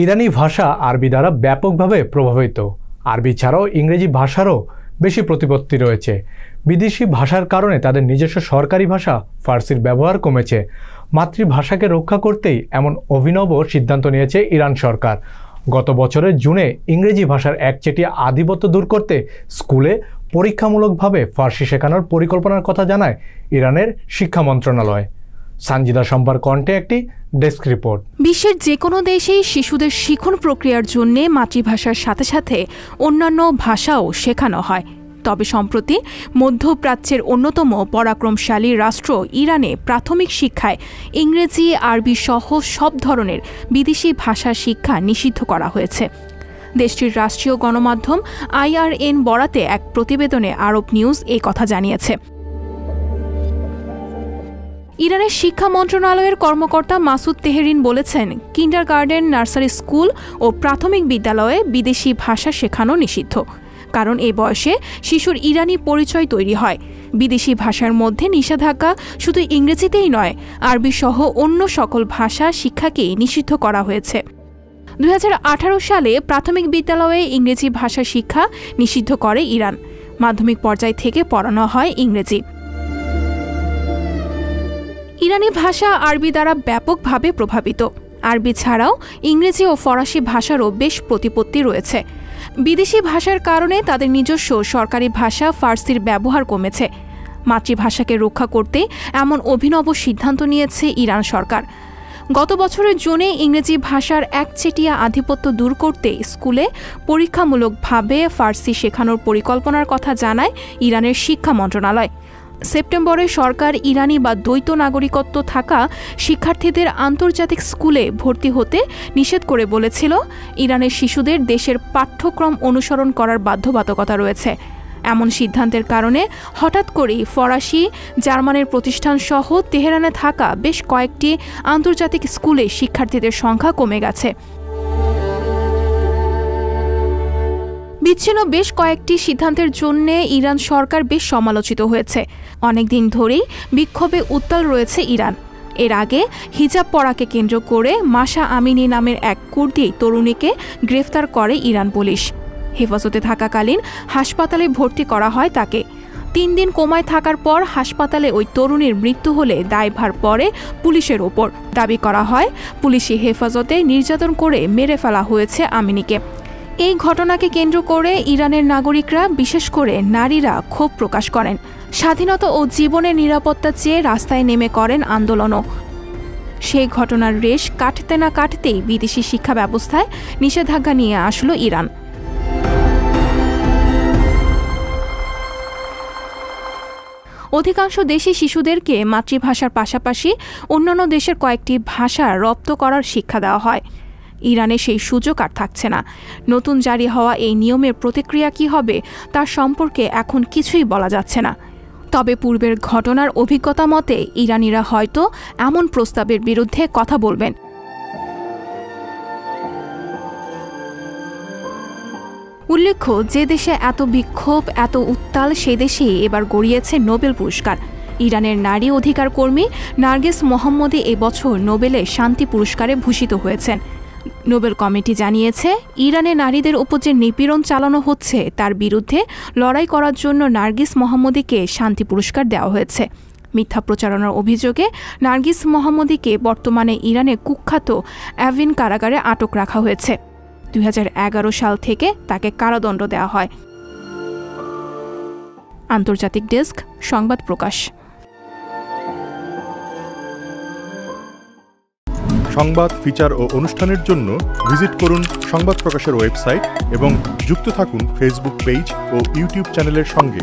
ইরানি ভাষা আরবি দ্বারা ব্যাপকভাবে প্রভাবিত। আরবি ছাড়াও ইংরেজি ভাষারও বেশি প্রতিপত্তি রয়েছে। বিদেশি ভাষার কারণে তাদের নিজস্ব সরকারি ভাষা ফার্সির ব্যবহার কমেছে। মাতৃভাষাকে রক্ষা করতেই এমন অভিনব সিদ্ধান্ত নিয়েছে ইরান সরকার। গত বছরের জুনে ইংরেজি ভাষার একচেটিয়া আধিপত্য দূর করতে স্কুলে পরীক্ষামূলকভাবে ফার্সি শেখানোর পরিকল্পনার কথা জানায় ইরানের শিক্ষা মন্ত্রণালয়। সানজিদা সম্পার কণ্ঠে একটি ডেস্ক রিপোর্ট। বিশ্বের যে কোনো দেশেই শিশুদের শিখন প্রক্রিয়ার জন্য মাতৃভাষার সাথে সাথে অন্যান্য ভাষাও শেখানো হয়। তবে সম্প্রতি মধ্যপ্রাচ্যের অন্যতম পরাক্রমশালী রাষ্ট্র ইরানে প্রাথমিক শিক্ষায় ইংরেজি, আরবি সহ সব ধরনের বিদেশি ভাষা শিক্ষা নিষিদ্ধ করা হয়েছে। দেশটির রাষ্ট্রীয় গণমাধ্যম IRN বরাতে এক প্রতিবেদনে আরব নিউজ এই কথা জানিয়েছে। ইরানের শিক্ষা মন্ত্রণালয়ের কর্মকর্তা মাসুদ তেহরিন বলেছেন, কিন্ডারগার্টেন, নার্সারি স্কুল ও প্রাথমিক বিদ্যালয়ে বিদেশি ভাষা শেখানো নিষিদ্ধ। কারণ এই বয়সে শিশুর ইরানি পরিচয় তৈরি হয়। বিদেশি ভাষার মধ্যে নিষেধাজ্ঞা শুধু ইংরেজিতেই নয়, আরবি সহ অন্য সকল ভাষা শিক্ষাকেই নিষিদ্ধ করা হয়েছে। 2018 সালে প্রাথমিক বিদ্যালয়ে ইংরেজি ভাষা শিক্ষা নিষিদ্ধ করে ইরান। মাধ্যমিক পর্যায় থেকে পড়ানো হয় ইংরেজি। ইরানি ভাষা আরবি দ্বারা ব্যাপকভাবে প্রভাবিত। আরবি ছাড়াও ইংরেজি ও ফরাসি ভাষারও বেশ প্রতিপত্তি রয়েছে। বিদেশি ভাষার কারণে তাদের নিজস্ব সরকারি ভাষা ফার্সির ব্যবহার কমেছে। মাতৃভাষাকে রক্ষা করতে এমন অভিনব সিদ্ধান্ত নিয়েছে ইরান সরকার। গত বছরের জুনে ইংরেজি ভাষার একচেটিয়া আধিপত্য দূর করতে স্কুলে পরীক্ষামূলকভাবে ফার্সি শেখানোর পরিকল্পনার কথা জানায় ইরানের শিক্ষা মন্ত্রণালয়। সেপ্টেম্বরে সরকার ইরানি বা দ্বৈত নাগরিকত্ব থাকা শিক্ষার্থীদের আন্তর্জাতিক স্কুলে ভর্তি হতে নিষেধ করে বলেছিল, ইরানের শিশুদের দেশের পাঠ্যক্রম অনুসরণ করার বাধ্যবাধকতা রয়েছে। এমন সিদ্ধান্তের কারণে হঠাৎ করেই ফরাসি, জার্মানের প্রতিষ্ঠান সহ তেহরানে থাকা বেশ কয়েকটি আন্তর্জাতিক স্কুলে শিক্ষার্থীদের সংখ্যা কমে গেছে। বিচ্ছিন্ন বেশ কয়েকটি সিদ্ধান্তের জন্য ইরান সরকার বেশ সমালোচিত হয়েছে। অনেকদিন ধরেই বিক্ষোভে উত্তাল রয়েছে ইরান। এর আগে হিজাব পরাকে কেন্দ্র করে মাশা আমিনি নামের এক কুর্দি তরুণীকে গ্রেফতার করে ইরান পুলিশ। হেফাজতে থাকাকালীন হাসপাতালে ভর্তি করা হয় তাকে। 3 দিন কোমায় থাকার পর হাসপাতালে ওই তরুণীর মৃত্যু হলে দায়ভার পড়ে পুলিশের ওপর। দাবি করা হয় পুলিশি হেফাজতে নির্যাতন করে মেরে ফেলা হয়েছে আমিনিকে। এই ঘটনাকে কেন্দ্র করে ইরানের নাগরিকরা, বিশেষ করে নারীরা ক্ষোভ প্রকাশ করেন। স্বাধীনতা ও জীবনের নিরাপত্তা চেয়ে রাস্তায় নেমে করেন আন্দোলনও। সেই ঘটনার রেশ কাটতে না কাটতেই বিদেশি শিক্ষা ব্যবস্থায় নিষেধাজ্ঞা নিয়ে আসলো ইরান। অধিকাংশ দেশি শিশুদেরকে মাতৃভাষার পাশাপাশি অন্যান্য দেশের কয়েকটি ভাষা রপ্ত করার শিক্ষা দেওয়া হয়। ইরানে সেই সুযোগ আর থাকছে না। নতুন জারি হওয়া এই নিয়মের প্রতিক্রিয়া কী হবে তার সম্পর্কে এখন কিছুই বলা যাচ্ছে না। তবে পূর্বের ঘটনার অভিজ্ঞতা মতে ইরানিরা হয়তো এমন প্রস্তাবের বিরুদ্ধে কথা বলবেন। উল্লেখ্য, যে দেশে এত বিক্ষোভ, এত উত্তাল, সে দেশেই এবার গড়িয়েছে নোবেল পুরস্কার। ইরানের নারী অধিকার কর্মী নার্গিস মোহাম্মদী এবছর নোবেলে শান্তি পুরস্কারে ভূষিত হয়েছেন। নোবেল কমিটি জানিয়েছে, ইরানে নারীদের উপর যে নিপীড়ন চালানো হচ্ছে তার বিরুদ্ধে লড়াই করার জন্য নার্গিস মোহাম্মদীকে শান্তি পুরস্কার দেওয়া হয়েছে। মিথ্যা প্রচারণার অভিযোগে নার্গিস মোহাম্মদীকে বর্তমানে ইরানের কুখ্যাত অ্যাভিন কারাগারে আটক রাখা হয়েছে। 2011 সাল থেকে তাকে কারাদণ্ড দেওয়া হয়। আন্তর্জাতিক ডেস্ক, সংবাদ প্রকাশ। সংবাদ, ফিচার ও অনুষ্ঠানের জন্য ভিজিট করুন সংবাদ প্রকাশের ওয়েবসাইট এবং যুক্ত থাকুন ফেসবুক পেজ ও ইউটিউব চ্যানেলের সঙ্গে।